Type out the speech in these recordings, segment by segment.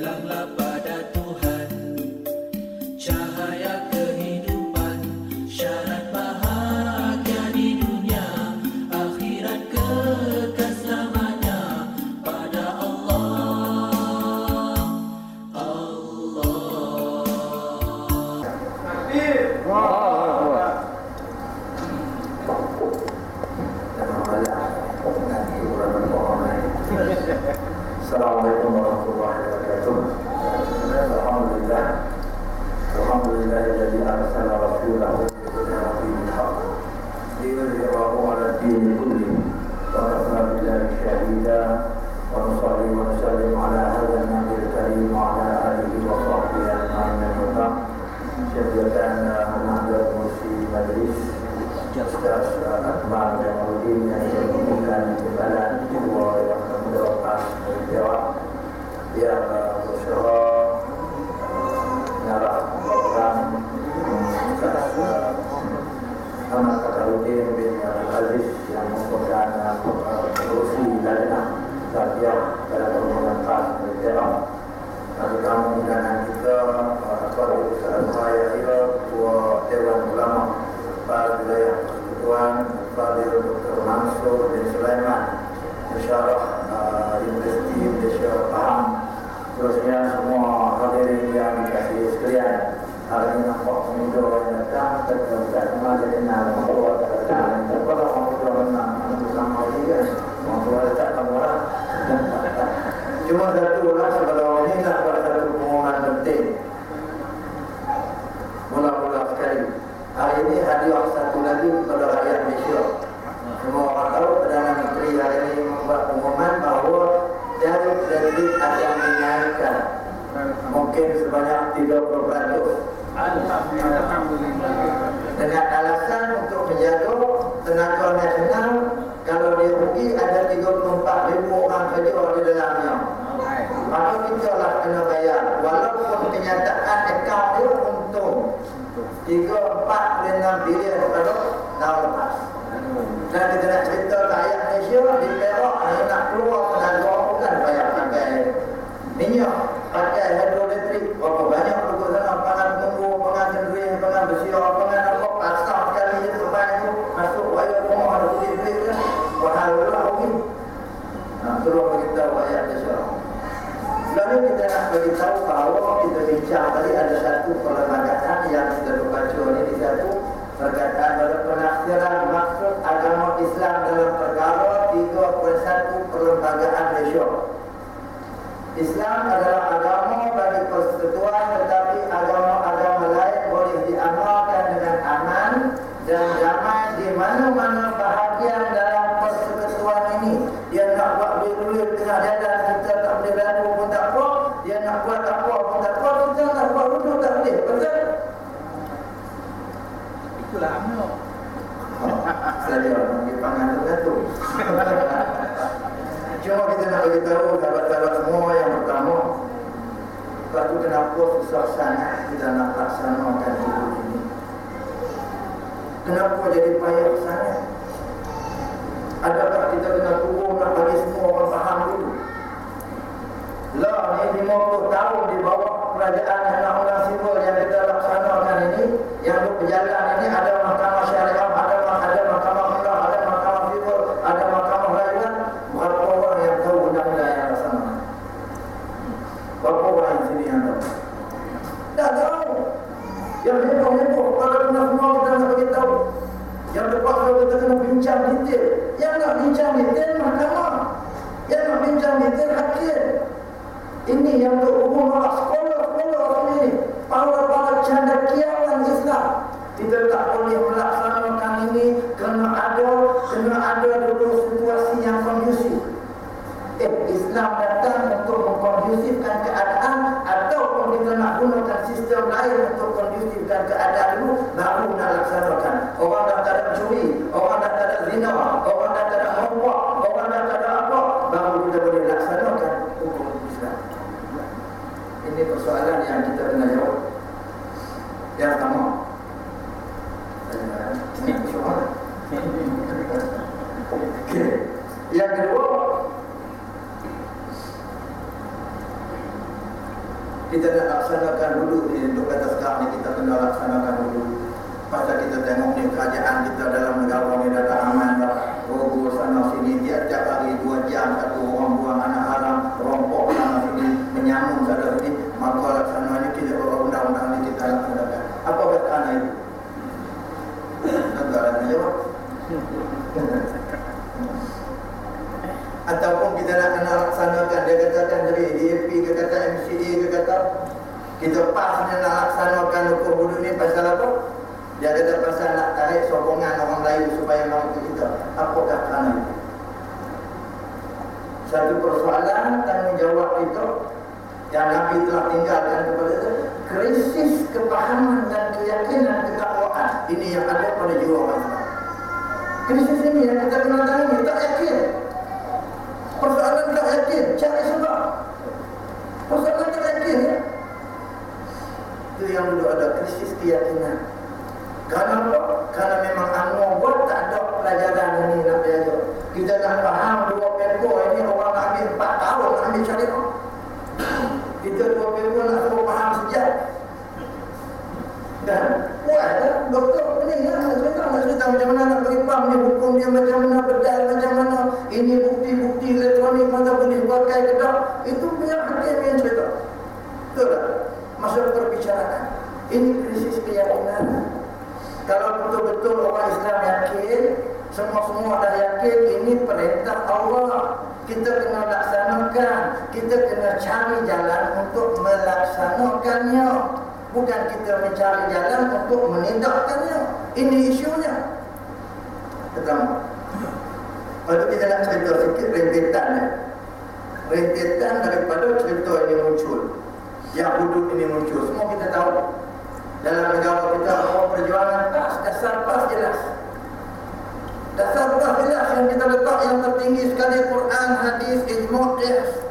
Berpulanglah pada Tuhan, cahaya kehidupan, syarat bahagia di dunia, akhirat kekal selamanya pada Allah. Assalamualaikum warahmatullahi wabarakatuh. Alhamdulillah. Alhamdulillahilladzi arsala rasulahu bil haqq liyudhhirahu 'ala ad-din kullihi wa kafa billahi shahida wa nusalli wa nusallim 'ala hadzal nabiyil karim wa 'ala alihi wa sahbihi ajma'in. Syadatan Muhammad Mursi Majlis Ustaz Akmal Jamaluddin yang dimuliakan Kepala Jiwa yang terlepas jawab yang berusaha mengarah program Ustaz Ahmad Katarudin bin Abdul Aziz yang merupakan pengurusi layanan tarbiyah dalam perhubungan khas Jawab. Kami tamu undangan kita Tuan Ustaz Al-Mahir, Ketua Dewan Ulama Kepala Wilayah Persekutuan Fadil Dr. Mansur bin Sulaiman, Pensyarah Universiti Malaysia Pahang. Terusnya semua hadirin yang dikasihi sekalian, hari ini nampak pemuda yang datang, tapi tak cuma jadi nak membawa datang. Tak apa orang tua menang, anak sama dia kan, orang tua tak tahu lah. Cuma satu lah sebelum ini nak buat satu pengumuman penting. Mula-mula sekali, hari ini hadiah satu lagi kepada rakyat Malaysia. Semua orang tahu Perdana Menteri hari ini membuat pengumuman bahawa dari kredit akan dinaikkan mungkin sebanyak 30%. Alhamdulillah. Dengan alasan untuk menjaga tenaga nasional, kalau dia rugi ada 34,000 orang kerja di dalamnya. Maka kita lah kena bayar. Walaupun kenyataan akaun dia untung 3-4 bilion pada tahun lepas. Dan kita nak cerita rakyat Malaysia di Perak nak keluar tenaga bukan bayar pakai minyak, pakai hidroelektrik. Berapa banyak duduk sana, pangan tunggu, pangan cenderi, pangan bersiar, pangan apa, pasang sekali je tempat itu, masuk wayar rumah ada duit-duit kan. Wahal lah mungkin. Terus beritahu rakyat Malaysia. Lalu kita nak beritahu bahawa kita bincang tadi ada satu perlembagaan yang kita baca ini di satu berkaitan pada penafsiran maksud agama Islam dalam perkara 3.1 perlembagaan Malaysia. Islam adalah agama bagi persekutuan, tetapi agama-agama lain boleh diamalkan dengan aman dan damai di mana-mana bahagian dalam persekutuan ini. Dia nak buat duit-duit tengah jalan, kita tak boleh lalu pun tak apa. Dia nak buat apa pun tak apa, kita nak buat duduk tak boleh. Betul? Itulah UMNO. Saya panggil pangan tu. Cuma kita nak beritahu sahabat-sahabat semua yang pertama, satu kenapa susah sangat kita nak laksanakan hidup ini. Kenapa jadi payah sangat? Adakah kita kena turun nak bagi semua orang faham dulu? Lah ni 50 tahun di bawah kerajaan undang-undang sipil yang kita laksanakan ini, yang berjalan ini, ada mahkamah syariah, ada mahkamah undang, ada mahkamah sipil, ada mahkamah rayuan. Berapa orang yang tahu undang-undang yang laksanakan? Berapa orang yang sini yang tahu? Tak tahu. Yang heboh-heboh, kalau kena semua kita nak beritahu. Yang terpaksa kita kena bincang detail. Yang nak bincang detail mahkamah, yang nak bincang detail hakim. Ini yang berhubung dengan sekolah-sekolah sini, para cendekiawan Islam. Kita tak boleh melaksanakan ini, kena ada dulu situasi yang kondusif. Islam datang untuk mengkondusifkan keadaan, ataupun kita nak gunakan sistem lain untuk kondusifkan keadaan dulu, baru nak laksanakan. Orang dah tak ada mencuri, orang dah tak ada zina, orang dah tak ada merokok, orang dah tak ada apa, baru kita boleh laksanakan hukum Islam. Ini persoalan yang kita kena jawab. Yang pertama, yang kedua, kita nak laksanakan dulu ni, untuk kata sekarang ni kita kena laksanakan dulu. Pasal kita tengok ni kerajaan kita dalam negara ni dah aman dah. Rogo sana sini tiap-tiap hari 2 jam satu orang buang anak haram, rompok sana sini, menyamun sana sini. Maka laksana ni kita undang-undang ni kita laksanakan. Apa kata anak itu? Negara nak jawab. Ataupun kita nak kena laksanakan, dia katakan dari DAP, dia kata MCA, dia kata kita pasnya nak laksanakan hukum hudud ni pasal apa? Dia kata pasal nak tarik sokongan orang lain supaya mau ke kita. Apakah kerana itu? Satu persoalan tanggungjawab itu yang Nabi telah tinggalkan kepada kita, krisis kepahaman dan keyakinan ketakwaan. Ini yang ada pada jiwa orang Islam. Krisis ini yang kita kena tangani, tak yakin. Persoalan tak yakin, cari sebab. Persoalan tak yakin ya. Itu yang dulu ada krisis keyakinan. Kerana apa? Kerana memang UMNO buat tak ada pelajaran ini nak belajar. Kita nak faham 2 paper ini orang nak ambil 4 tahun nak ambil syariah. Kita 2 paper nak suruh faham sejak. Dan buat lah doktor ni nak cerita macam mana nak beri faham ni hukum dia macam mana bedal macam mana. Ini bukti-bukti elektronik mana boleh pakai ke tak. Itu biar hakim yang cerita. Betul tak? Masuk perbicaraan. Ini krisis keyakinan. Kalau betul-betul orang Islam yakin, semua-semua dah yakin ini perintah Allah, kita kena laksanakan, kita kena cari jalan untuk melaksanakannya, bukan kita mencari jalan untuk menindakkannya. Ini isunya. Pertama. Lepas kita nak cerita sikit rentetannya. Rentetan daripada cerita ini muncul, yang hudud ini muncul, semua kita tahu. Dalam negara kita bahawa perjuangan dasar PAS jelas. Dasar PAS jelas yang kita letak yang tertinggi sekali Quran, hadis, ijma', qiyas.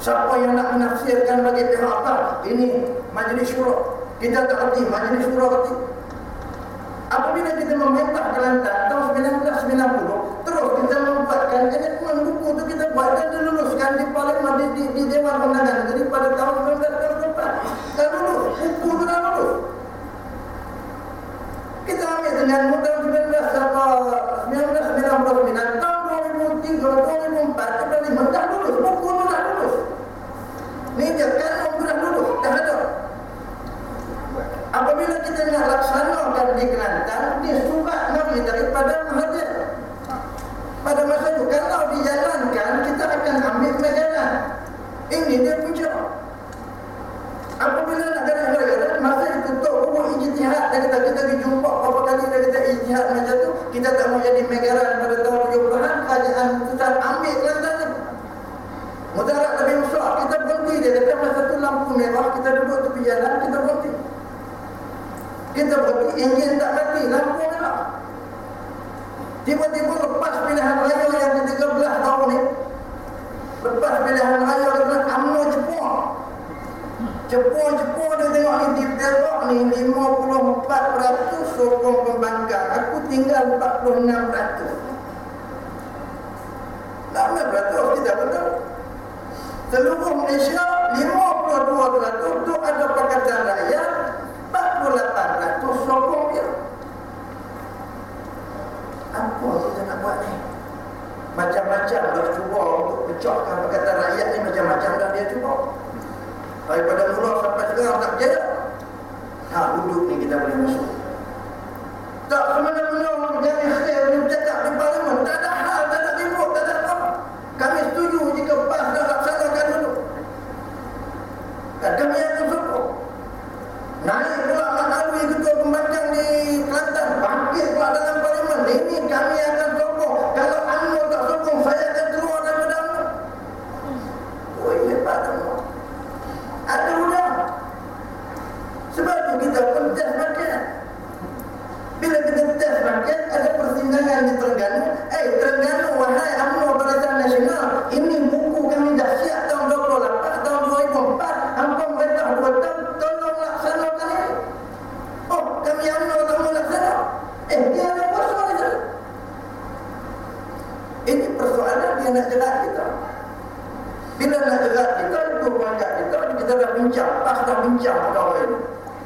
Siapa yang nak menafsirkan bagi pihak PAS? Ini Majlis Syura. Kita tak kerti, Majlis Syura kerti. Apabila kita memerintah Kelantan tahun 1990, terus kita membuatkan komitmen buku itu kita buat dan diluluskan di Parlimen di Dewan Undangan Negeri pada tahun 1994. Dan lulus, buku itu dah lulus. Kita ambil dengan tahun 1999, tahun 2003, 2004, 2005 dah lulus, buku itu dah lulus. Ini dia kan dah lulus, dah ada. Apabila kita nak laksanakan di Kelantan, dia surat mari daripada Mahathir. Pada masa itu, kalau dijalankan, kita akan ambil pelajaran. Ini dia punca. Apabila nak garis-garis, masa ditutup buku ijtihad, dia kata kita dijumpa berapa kali, dia kata ijtihad macam tu, kita tak mau jadi megaran pada tahun 70-an, kerajaan putusan ambil Kelantan ni. Mudarat lebih besar, kita berhenti, dia kata masa tu lampu merah, kita duduk tepi jalan, kita berhenti. Kita berhenti, enjin tak mati, lampu merah. Tiba-tiba lepas pilihan raya yang ke-13 tahun ni, lepas pilihan raya ke-13, UMNO Jepun dia tengok ni di Perak ni 54% sokong pembangkang. Aku tinggal 46%. 16% tidak betul. Seluruh Malaysia 52% tu ada Pakatan Rakyat, 48% sokong dia. Apa kita nak buat ni? Macam-macam dah cuba untuk pecahkan Pakatan Rakyat ni, macam-macam dah dia cuba. Daripada mula sampai sekarang tak berjaya. Hudud ni kita boleh masuk. Tak semena-mena jadi sel ni bercakap di Parlimen. Tak ada hal, tak ada ribut, tak ada apa. Kami setuju jika PAS dah laksanakan dulu. kita dah bincang, dah bincang perkara ini.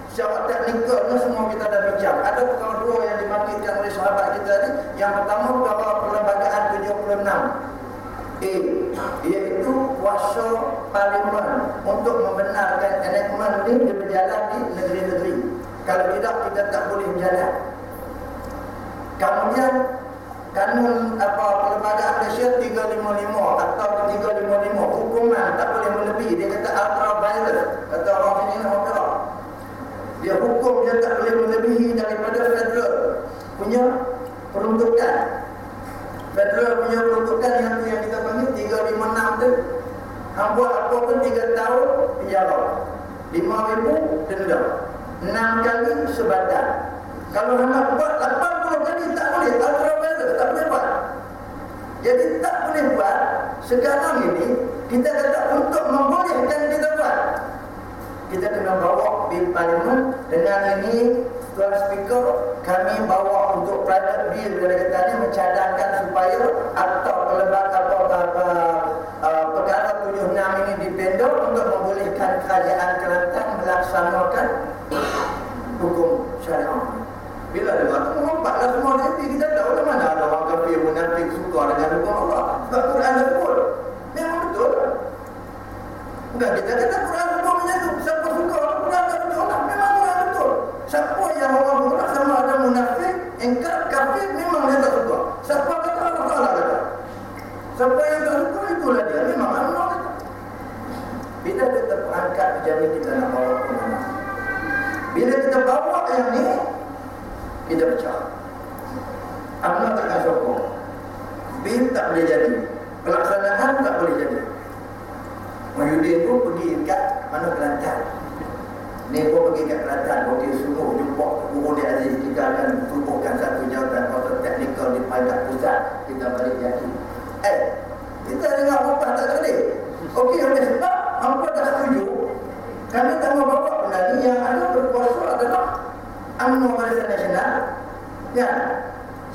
Secara teknikalnya semua kita dah bincang. Ada perkara dua yang dimaksudkan oleh sahabat kita ni. Yang pertama perkara perlembagaan 76 iaitu kuasa parlimen untuk membenarkan enactment ini berjalan di negeri-negeri. Kalau tidak, kita tak boleh berjalan. Kemudian kanun perlembagaan Malaysia 355 atau 355 hukuman tak boleh melebihi. Dia kata ultra virus, kata orang sini nak apa? Dia hukum dia tak boleh melebihi daripada federal punya peruntukan. Federal punya peruntukan yang kita panggil 356 tu. Hang buat apa pun 3 tahun penjara, 5,000 denda, 6 kali sebadan. Kalau hang buat 80 kali tak boleh, ultra virus tak boleh buat. Jadi tak boleh buat. Sekarang ini kita kata untuk membolehkan kita buat, kita kena bawa bil parlimen. Dengan ini Tuan Speaker, kami bawa untuk private bill kita kata ni, mencadangkan supaya atau perlembagaan perkara 76 ini dipendor untuk membolehkan kerajaan Kelantan melaksanakan hukum syariah. Bila dia kata merompaklah semua nanti, kita tahu lah mana ada orang kafir munafik suka dengan hukum Allah. Sebab Quran sebut memang betul. Bukan kita kata Quran sebut macam tu, siapa suka Quran tak betul lah. Memang Quran betul. Siapa yang orang menolak sama ada munafik, engkar, kafir, memang dia tak suka. Siapa kata Allah Ta'ala kata, siapa yang tak suka itulah dia, memang Allah kata. Bila dia terangkat jadi kita nak bawa ke mana? Bila kita bawa yang ni, kita pecah. Allah takkan sokong. Bil tak boleh jadi, pelaksanaan tak boleh jadi. Mahyudin tu pergi kat mana, Kelantan. Ni pun pergi kat Kelantan, okey, suruh jumpa Guru Dia Aziz. Kita akan tubuhkan satu jawatan pasal teknikal di pajak pusat. Kita balik jadi kita dengar apa tak boleh. Okey, oleh sebab hampa dah setuju, kami tak mau bawa benda ni. Yang ada berkuasa adalah UMNO Barisan Nasional. Ya,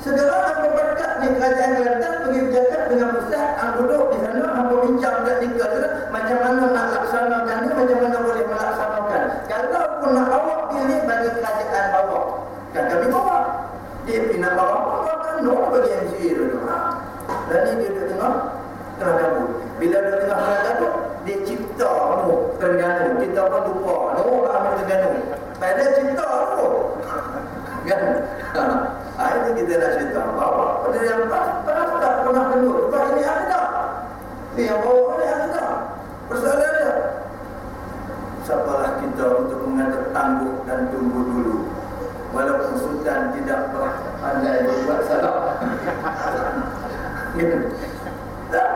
segera hampa berkat ni kerajaan Kelantan pergi bercakap dengan pusat. Hampa duduk di sana, hampa bincang teknikal macam mana nak laksanakan ni, macam mana boleh melaksanakan. Kalau pun nak bawa pilih bagi kerajaan bawa, kan kami bawa. DAP nak bawa kan no bagi MCA dulu. Dan ni dia duduk tengah Terengganu. Bila dia tengah Terengganu, dia cipta Terengganu. Kita pun lupa ambil Terengganu. Pada cipta tu kan. Itu kita nak cerita bawa pada yang pas tak pernah kenal. Sebab ini ada. Ini yang bawa ni ada. Persoalan dia, siapalah kita untuk mengatakan tangguh dan tunggu dulu. Walaupun Sultan tidak pernah pandai berbuat salah. Tak,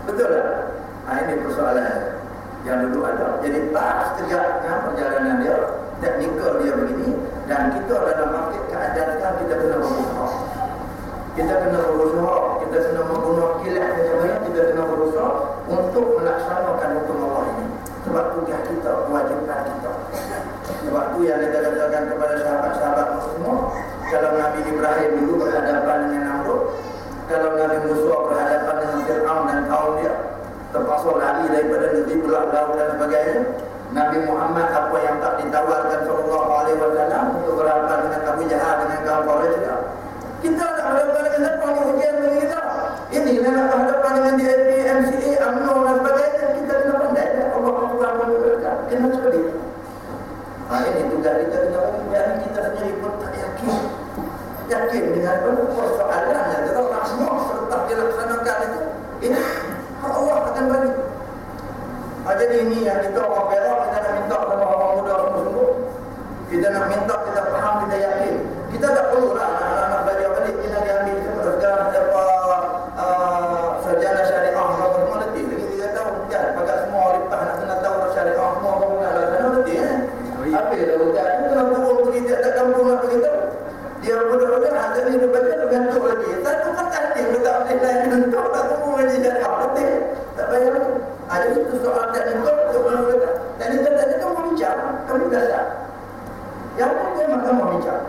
betul tak? Ini persoalan yang dulu ada. Jadi pas tegaknya perjalanan dia, teknikal dia begini, dan kita dalam market keadaan kita kena berusaha. Kita kena berusaha, kita kena menggunakan kilat macam mana, kita kena berusaha untuk melaksanakan hukum Allah ini. Sebab tugas kita, kewajipan kita. Sebab tu yang kita katakan kepada sahabat-sahabat semua, kalau Nabi Ibrahim dulu berhadapan dengan Namrud, kalau Nabi Musa berhadapan dengan Fir'aun dan kaum dia, terpaksa lari daripada negeri belah laut dan sebagainya. Nabi Muhammad apa yang tak ditawarkan sallallahu alaihi wasallam untuk berhadapan dengan Abu Jahal dengan kaum Quraisy. Kita nak berhadapan dengan siapa ni ujian bagi kita? Ini nak berhadapan dengan DAP, MCA, UMNO dan sebagainya. Kita kena pandai. Allah Tuhan berkata, kena sekali. Ini tugas kita kena bagi. Jadi kita sendiri pun tak yakin dengan persoalan yang kita tak semua serta dilaksanakan itu. Ini Allah akan bagi. Jadi ini yang kita orang Perak, kita nak minta kepada orang muda sungguh-sungguh. Kita nak minta, kita faham, kita yakin. Kita tak perlulah anak-anak belajar balik. Kita diambil sekarang sarjana syariah apa semua letih. Lagi 3 tahun kan. Pakat semua lepas nak kena tahu syariah semua baru nak laksana letih. Apa dah hujan? Kita nak turun pergi tiap-tiap kampung nak pergi tahu. Dia budak-budak ada ni dia baca dia gantuk lagi. Satu kata dia tak boleh lain gantuk, tak tunggu lagi syariah letih. Tak payah lagi. Jadi itu soal teknikal soal kata. Dan kita tadi kan bincang, kami dasar. Yang penting mahkamah bincang.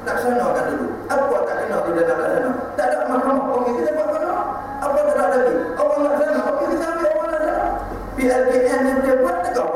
Laksanakan dulu. Apa tak kena tidak nak laksana? Tak ada mahkamah. Okey, kita buat mahkamah. Apa tak ada lagi? Awak laksana. Okey, kita ambil awak laksana. PLKN dia buat tegak.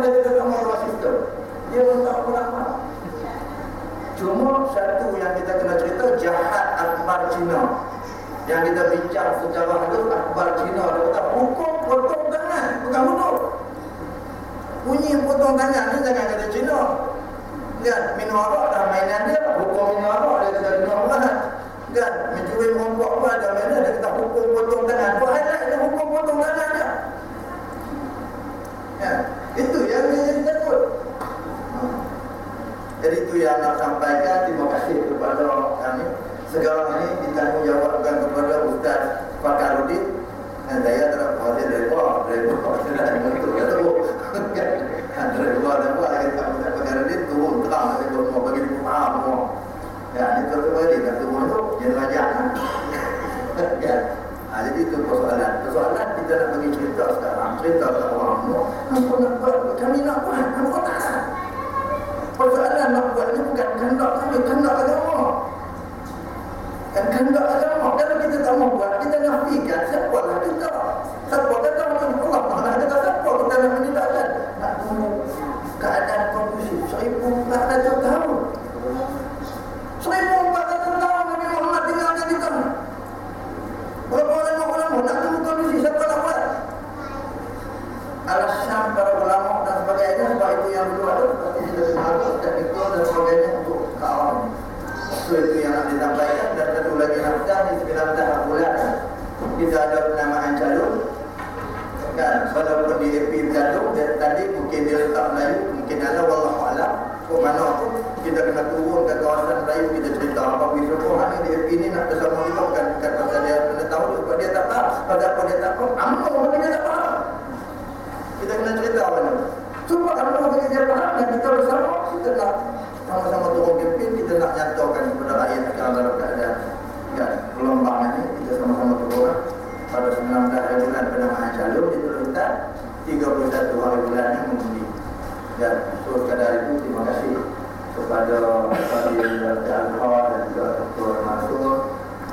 dia kita tak mau luar sistem. Dia pun tak apa-apa. Cuma satu yang kita kena cerita, jahat akbar Cina. Yang kita bincang secara halus, akbar Cina dia kata hukum potong tangan, bukan bunuh. Bunyi potong tangan ni jangan kata Cina. Kan, minum arak dah mainan dia, hukum minum arak dia kata minum arak. Kan, mencuri merokok pun ada mainan dia kata hukum potong tangan. Apa highlight dia hukum potong tangan dia? Ya, itu yang dia jadi takut. Jadi itu yang nak sampaikan. Terima kasih kepada kami. Sekarang ini ditanggungjawabkan kepada Ustaz Fakarudin. Dan saya terhadap hasil reba tidak untuk kata reba dan buat kita Ustaz Fakarudin turun terang saya mau bagi faham semua. Ya, ini terkembali kat turun tu dia rajak. Ya. Jadi itu persoalan. Persoalan kita nak bagi cerita sekarang. Cerita ke orang semua. Apa nak buat? Kami nak buat. Apa tak? Persoalan nak buat ni bukan kehendak kami, kehendak agama. Dan kehendak agama. Kalau kita tak mau buat, kita nafikan. Siapalah kita? Siapa kata Allah mana kata siapa kita nak menindakkan? Nak tunggu keadaan kondusif 1400 tahun. 1400 tahun Nabi Muhammad tinggalkan kita. Berapa ulama nak tunggu kondusif, siapa nak buat? Alasan para ulama dan sebagainya, sebab itu yang dulu ada seperti kita semangat dan itu dan sebagainya untuk kawan. So itu yang nak disampaikan. Dan satu lagi nafsah di 9 tahap bulan kita ada penamaan calon. Kan, walaupun di AP calon dan tadi mungkin dia letak Melayu, mungkin ada wallahualam ke mana pun kita kena turun ke kawasan Melayu, kita cerita apa bisa pun hanya di AP ni nak bersama kita bukan pasal dia kena tahu sebab dia tak faham. Pasal apa dia tak faham? Amal dia tak faham. Kita kena cerita apa ni? Cuba kalau bagi dia faham dan kita bersama, kita nak sama-sama turun kempen, kita nak nyatakan kepada rakyat sekarang dalam keadaan gelombang ini, kita sama-sama turun pada 19 hari bulan penamaan calon diturunkan 31 hari bulan yang mengundi. Dan sekadar itu terima kasih kepada Fadil Al-Alha dan juga Dr. Mansur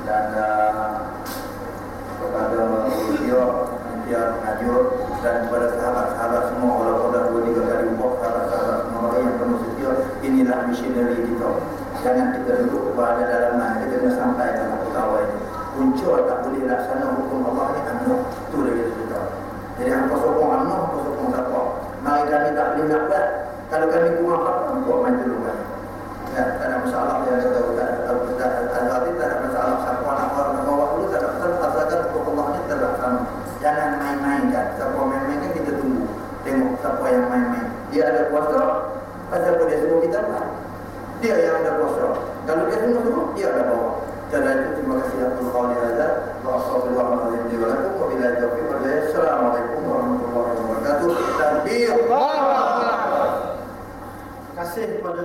dan kepada Usia Pengajar dan kepada sahabat-sahabat semua, walaupun dah 2-3 kali umur, sahabat-sahabat semua yang penuh setia. Inilah misioneri kita. Jangan kita duduk berada dalam mana, kita kena sampai dalam pegawai ini. Punca tak boleh laksana hukum Allah ni anuh. Itu dia kita cerita. Jadi hampa sokong anuh, hampa sokong siapa. Mari kami tak boleh nak buat. Kalau kami kurang apa, hampa main dulu kan. Ya, tak ada masalah yang kita buat. Kalau kita azadi tak ada masalah. Siapa nak bawa dulu, tak ada masalah. Asalkan hukum Allah ni terlaksana. Jangan main-main kan. Siapa main-main kan kita tunggu. Tengok siapa yang main-main. Dia ada kuasa, pasal apa dia suruh kita buat. Dia yang ada kuasa. Kalau dia suruh, dia ada bawa. Karena itu terima kasih atas qawli hadza wa sallallahu alaihi wa sallam wa billahi taufiq wal hidayah. Assalamualaikum warahmatullahi wabarakatuh. Takbir. Terima kasih kepada